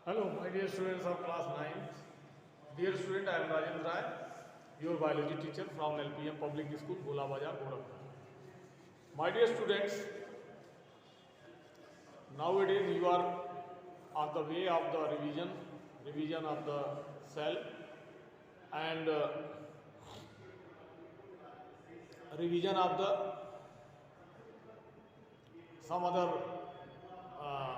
Hello, my dear students of class 9. Dear student, I am Rajendra Rai, your biology teacher from LPM Public School, Bhola Bazar, Gorakhpur. My dear students, nowadays you are on the way of the revision of the cell and revision of the some other uh,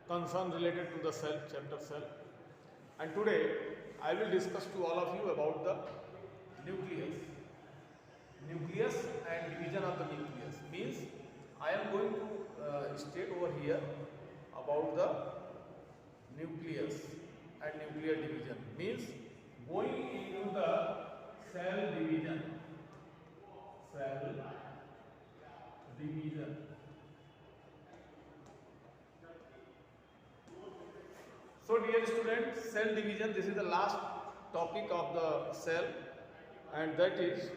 concern related to the cell, chapter cell. And today I will discuss to all of you about the nucleus. Nucleus and division of the nucleus means I am going to state over here about the nucleus and nuclear division means going into the cell division. So dear students, cell division, this is the last topic of the cell and that is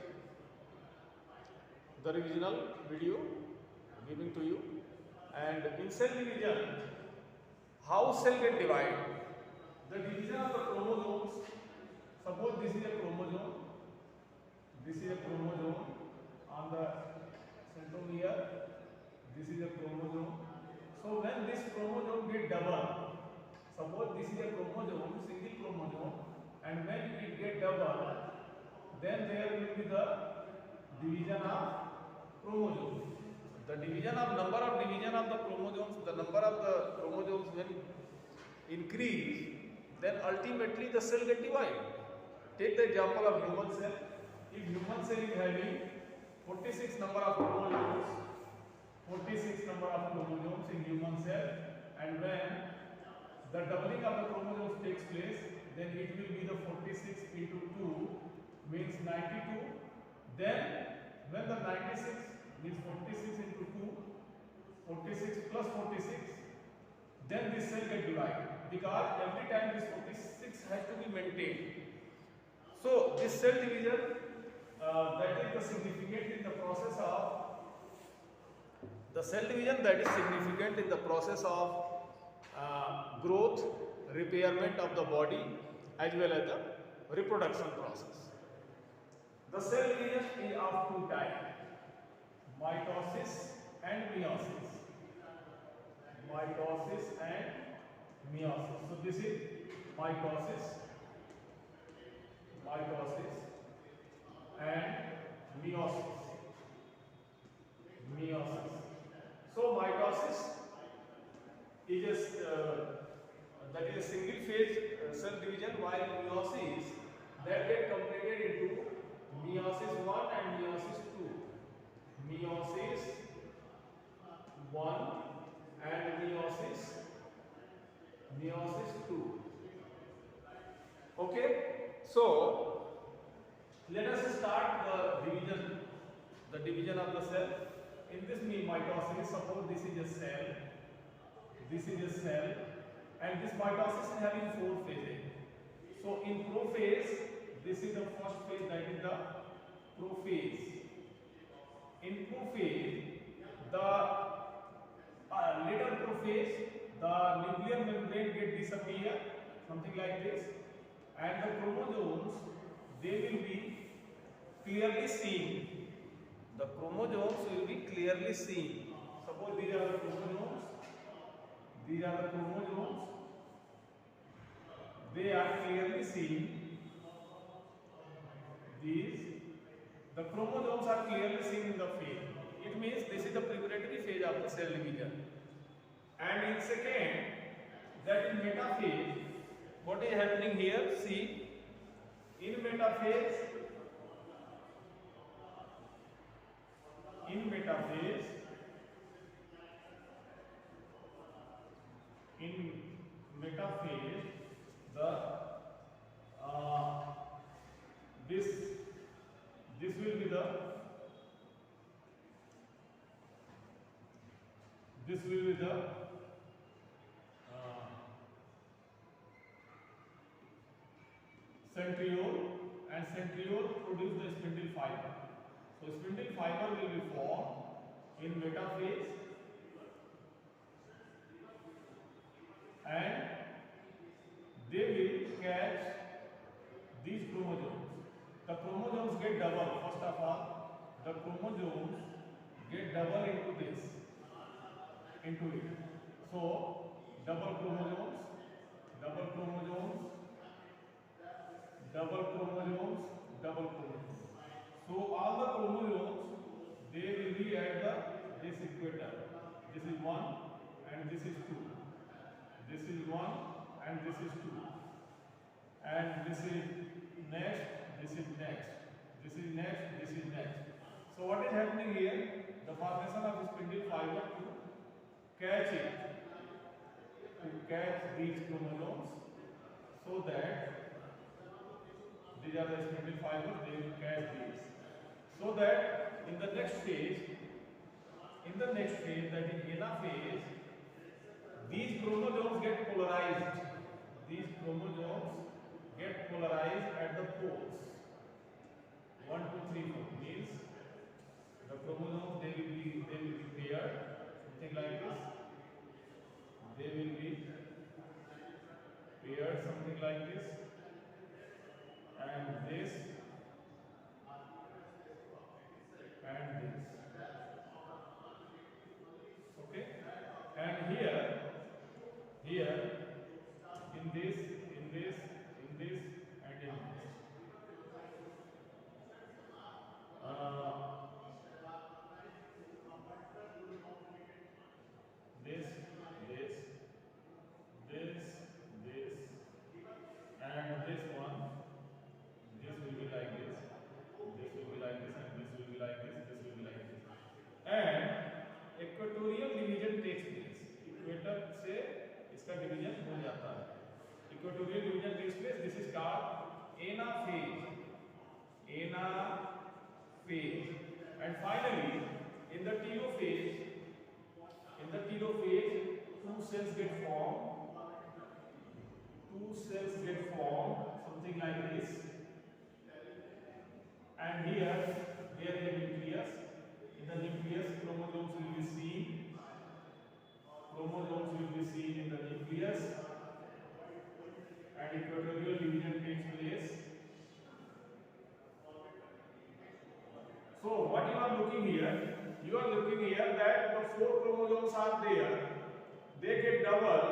the revisional video giving to you. And in cell division, how cell get divided? The division of the chromosomes. Suppose this is a chromosome. This is a chromosome on the centromere. This is a chromosome. So when this chromosome get double, suppose this is a chromosome, single chromosome, and when it get double, then there will be the division of chromosomes. The division of number of division of the chromosomes, the number of the chromosomes will increase, then ultimately the cell get divided. Take the example of human cell. If human cell is having 46 number of chromosomes, 46 number of chromosomes in human cell, and when the doubling of the chromosomes takes place, then it will be the 46 into 2 means 92. Then when the 96 means 46 into 2, 46 plus 46, then this cell get divided because every time this 46 has to be maintained. So this cell division that is the significant in the process of the cell division that is significant in the process of growth, repairment of the body as well as the reproduction process. The cell division is of two types, mitosis and meiosis. Mitosis and meiosis. So this is mitosis and meiosis. So mitosis is that is a single phase cell division, while meiosis that get completed into meiosis 1 and meiosis 2. Meiosis 1 and meiosis 2. Okay, so let us start the division of the cell. In this mitosis, suppose this is a cell, and this mitosis is having 4 phases. So in prophase, this is the first phase, that is the prophase. In prophase, the later prophase, the nuclear membrane get disappear, something like this, and the chromosomes they will be clearly seen. The chromosomes will be clearly seen. Suppose these are the chromosomes. These are the chromosomes. They are clearly seen. The chromosomes are clearly seen in the phase. It means this is the preparatory phase of the cell division. And in second, that is metaphase. What is happening here? See, in metaphase, the this will be the centriole, and centriole produce the spindle fiber. So spindle fiber will be formed in metaphase, get double. First of all, the chromosomes get double into this, into it. So double chromosomes, double chromosomes, double chromosomes, double chromosomes. So all the chromosomes, they will be at this equator. This is 1 and this is 2. This is 1 and this is 2. And this is next, this is next, this is next, this is next. So what is happening here? The formation of spindle fiber to catch it, to catch these chromosomes, so that these are the spindle fibers, they will catch these. So that in the next phase, that is anaphase, these chromosomes get polarized. These chromosomes get polarized at the poles. 1, 2, 3, 4 means the chromosomes they will be paired, something like this. They will be paired, something like this, and this, and this. Okay, and here, in this, and in this. This, and this one, this will be like this, this will be like this, and this will be like this, this will be like this. And equatorial division takes place, equator से इसका division हो जाता है. Equatorial division takes place. This is called anaphase. And finally, in the telophase, two cells get formed, something like this. And here there is a nucleus. In the nucleus, chromosomes will be seen. In the nucleus, and equatorial division takes place. So what you are looking here? You are looking here that the 4 chromosomes are there. They get double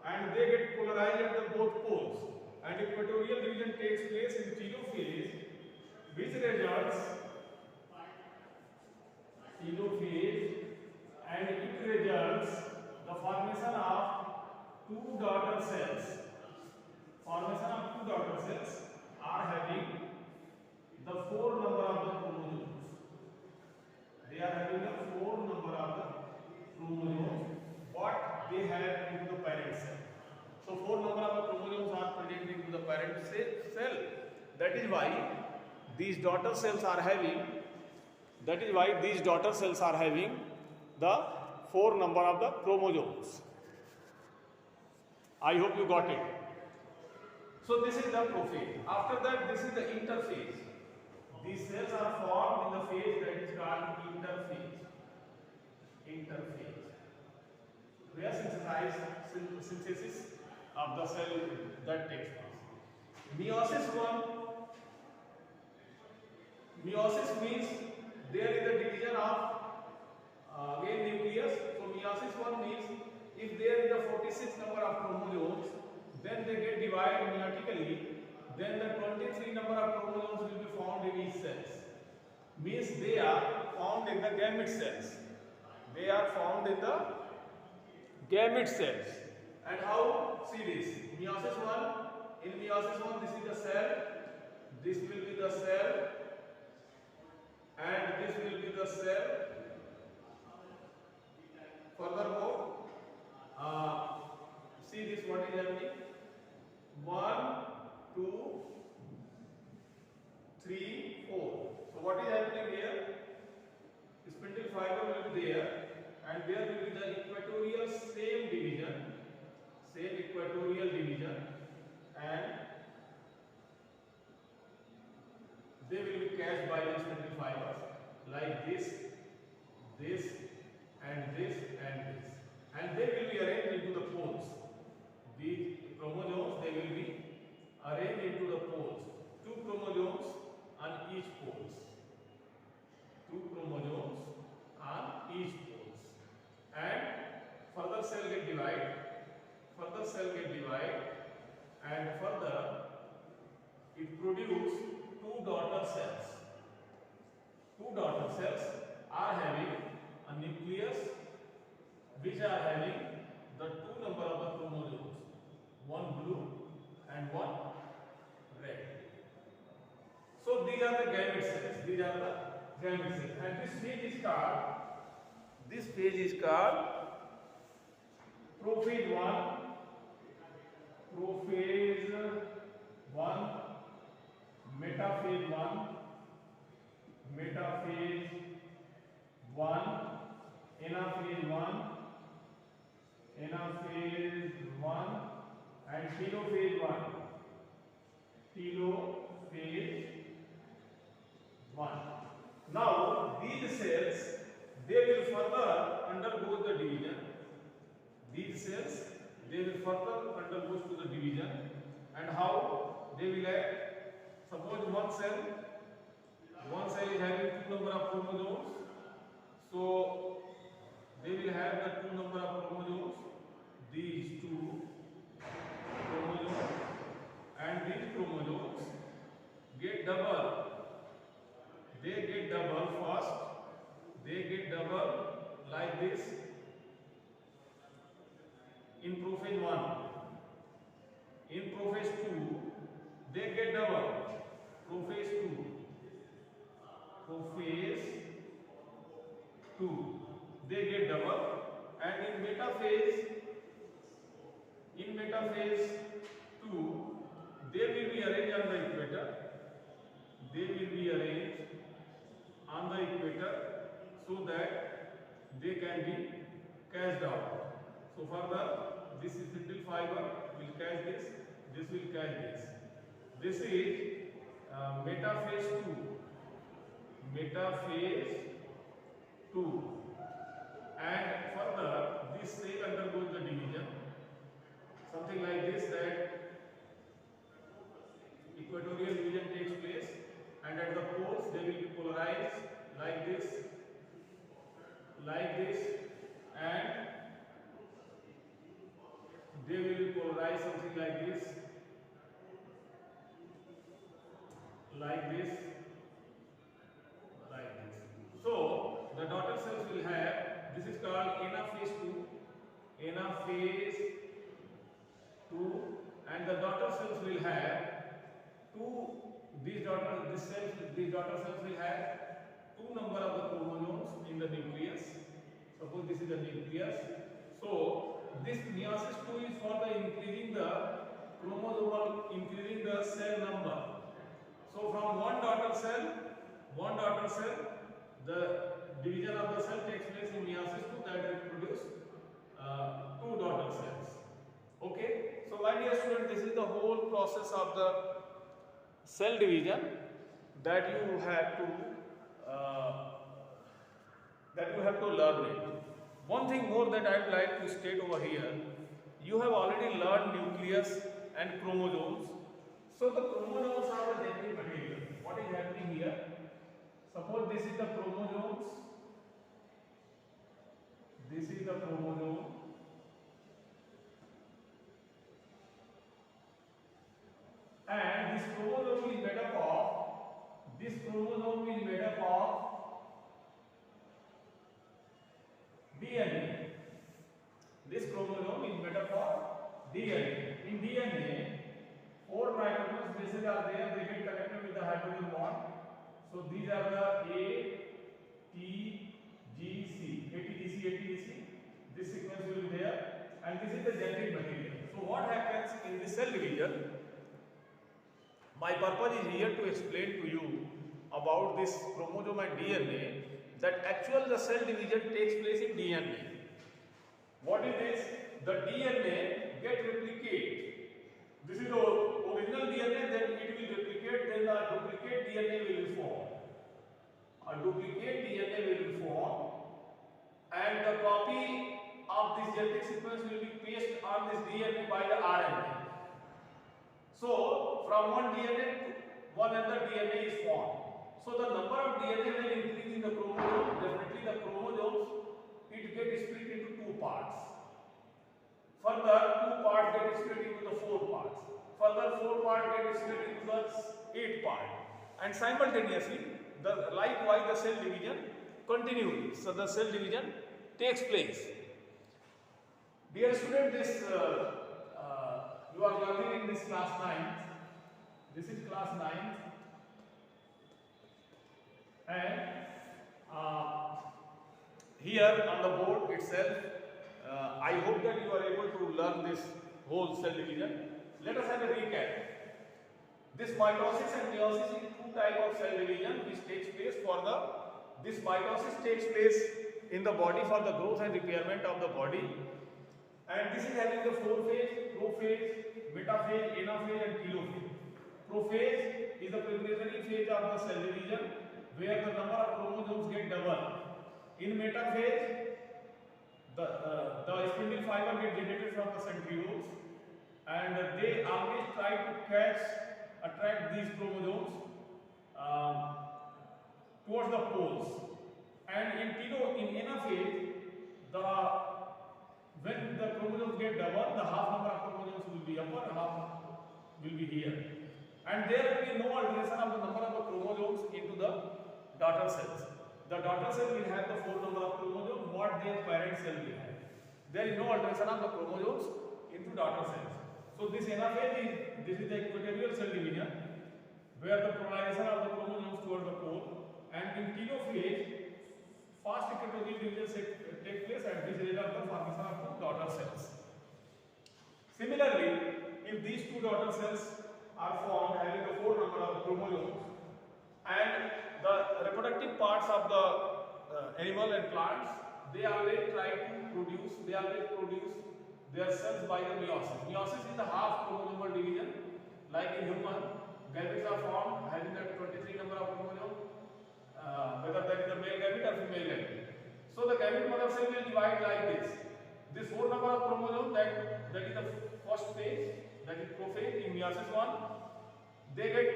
and they get polarized at the both poles. And equatorial division takes place in telophase, which results and it results the formation of 2 daughter cells. Formation of 2 daughter cells are having the 4 number of the chromosomes. They are having the 4 number of the chromosomes what they have into the parent cell. So 4 number of the chromosomes are present into the parent cell. That is why these daughter cells are having. The 4 number of the chromosomes. I hope you got it. So this is the prophase. After that, this is the interphase. These cells are formed in the phase that is called interphase. Where synthesis of the cell that takes place. Meiosis means there is a division of again nucleus. So meiosis 1 means if there is a 46 number of chromosomes, then they get divided meiotically. Then the 23 number of chromosomes will be found in each cells. Means they are found in the gamete cells. And how? See this. Meiosis 1. In meiosis 1, this is the cell. This will be the cell. And this will be the cell. Furthermore, see this, what is happening? 1, 2, 3, 4. So what is happening here? Spindle fiber will be there, and there will be the equatorial same equatorial division, and they will be catched by the spindle fibers like this, and this, and this, and they will be arranged into the poles. These get divide, and further it produce two daughter cells. Two daughter cells are having a nucleus which are having the two number of the chromosomes, one blue and one red. So these are the gamete cells. And this phase is called prophase 1, metaphase 1, anaphase 1, and telophase 1. Now these cells, they will further undergo the division. And how they will act? Suppose one cell is having two number of chromosomes, so they will have the two number of chromosomes, these two chromosomes, and these chromosomes get double. They get double first. They get double like this in prophase 1. In prophase 2, they get double. Prophase 2, they get double, and in metaphase 2, they will be arranged on the equator. So that they can be cast out. So further, this is spindle fiber will catch this. This will catch this. This is metaphase 2. And further, this cell undergoes the division. Something like this, that equatorial division takes place, and at the poles they will be polarized like this, and they will be polarized something like this. So the daughter cells will have, this is called anaphase 2, and the daughter cells will have these daughter cells will have two number of the chromosomes in the nucleus. Suppose this is the nucleus. So this meiosis 2 is for the increasing the cell number. So from one daughter cell, the division of the cell takes place in meiosis 2, that will produce two daughter cells. Okay. So my dear student, this is the whole process of the cell division that you have to learn it. One thing more that I would like to state over here, you have already learned nucleus and chromosomes. So the chromosomes are the genetic material. What is happening here? Suppose this is the chromosomes. And this chromosome is made up of DNA. This chromosome is made up of DNA. In DNA, 4 nitrogenous bases are there. They get connected with the hydrogen bond. So these are the ATGC. This sequence will be there, and this is the genetic material. So what happens in the cell division? My purpose is here to explain to you about this chromosome and DNA, that actually the cell division takes place in DNA. What is this? The DNA get replicate. This is the original DNA, then it will replicate, then the duplicate DNA will be formed. A duplicate DNA will be formed, and the copy of this genetic sequence will be pasted on this DNA by the RNA. So from one DNA to one another DNA is formed. So the number of DNA will increase in the chromosome. Definitely the chromosomes, it gets split into two parts. the 4 part get split into the 8 part, and simultaneously likewise the cell division continues. So the cell division takes place. Dear student, this you are learning in this class 9th. This is class 9th, and here on the board itself, I hope that you are able to learn this whole cell division. Let us have a recap. This mitosis and meiosis is two types of cell division which takes place this mitosis takes place in the body for the growth and repairment of the body, and this is having the 4 phase: prophase, metaphase, anaphase and telophase. Prophase is the preparatory phase of the cell division where the number of chromosomes get double. In metaphase, the spindle fiber get generated from the centrioles, and they always try to attract these chromosomes towards the poles. And in anaphase, when the chromosomes get double, the half number of chromosomes will be upper and half will be here, and there will be no alteration of the number of the chromosomes into the daughter cells. The daughter cell will have the 4 number of chromosomes what their parent cell will have. There is no alteration of the chromosomes into daughter cells. So this anaphase is the equatorial cell division where the polarization of the chromosomes towards the pole, and in telophase, fast equatorial division take place, and this result the formation of the daughter cells. Similarly, if these two daughter cells are formed having the 4 number of chromosomes, and the reproductive parts of the animal and plants, they always produce their cells by the meiosis. Meiosis is the half chromosomal division. Like in human, gametes are formed having the 23 number of chromosomes, whether that is the male gamete or female gamete. So the gamete mother cell will divide like this. This 4 number of chromosomes, that is the first phase, that is prophase. In meiosis 1, they get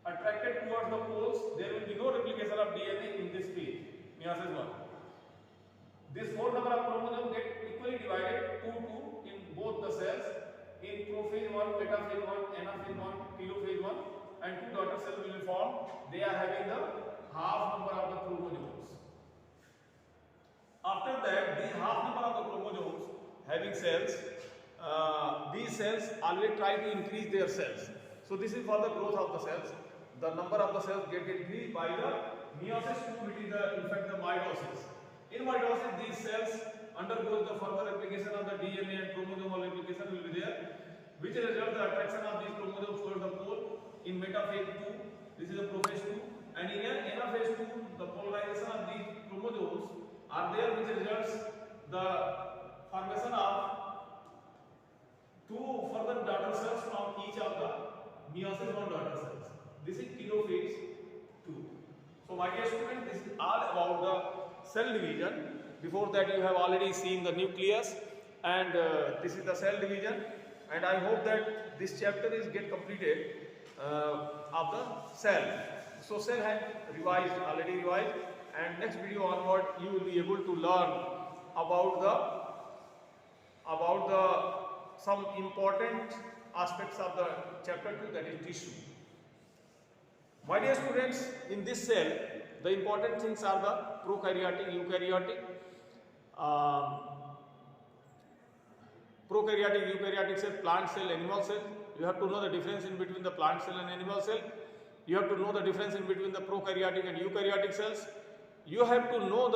attracted towards the poles. There will be no replication of DNA in this phase, meiosis 1. This 4 number of chromosomes get equally divided 2-2 in both the cells. In prophase 1, metaphase 1, anaphase 1, telophase 1, and 2 daughter cells will be formed. They are having the half number of the chromosomes. After that, these half number of the chromosomes having cells, these cells always try to increase their cells. So this is for the growth of the cells. The number of the cells get increased by the meiosis 2, which is in fact the mitosis. In mitosis, these cells undergoes the further replication of the DNA and chromosomal replication will be there, which results the attraction of these chromosomes towards the pole. In metaphase 2, this is the prophase 2, and in anaphase 2, the polarization of these chromosomes are there, which results the formation of 2 further daughter cells from each of the meiosis 1 daughter cells. This is telophase 2. So my dear student, this is all about the cell division. Before that you have already seen the nucleus, and this is the cell division, and I hope that this chapter is get completed of the cell. So cell have already revised, and next video onward you will be able to learn about the some important aspects of the chapter 2, that is tissue. My dear students, in this cell, the important things are the prokaryotic, eukaryotic. Prokaryotic, eukaryotic cell, plant cell, animal cell. You have to know the difference in between the plant cell and animal cell. You have to know the difference in between the prokaryotic and eukaryotic cells. You have to know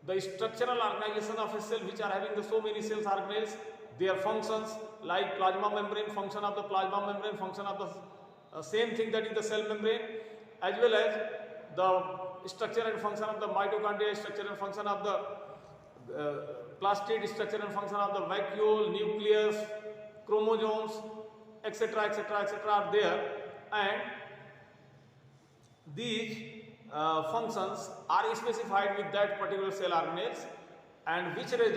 the structural organization of a cell, which are having the so many cells organelles, their functions, like plasma membrane, function of the plasma membrane, function of the same thing, that is the cell membrane, as well as the structure and function of the mitochondria, structure and function of the plastid, structure and function of the vacuole, nucleus, chromosomes, etc., etc., etc. are there, and these functions are specified with that particular cell organelles, and which result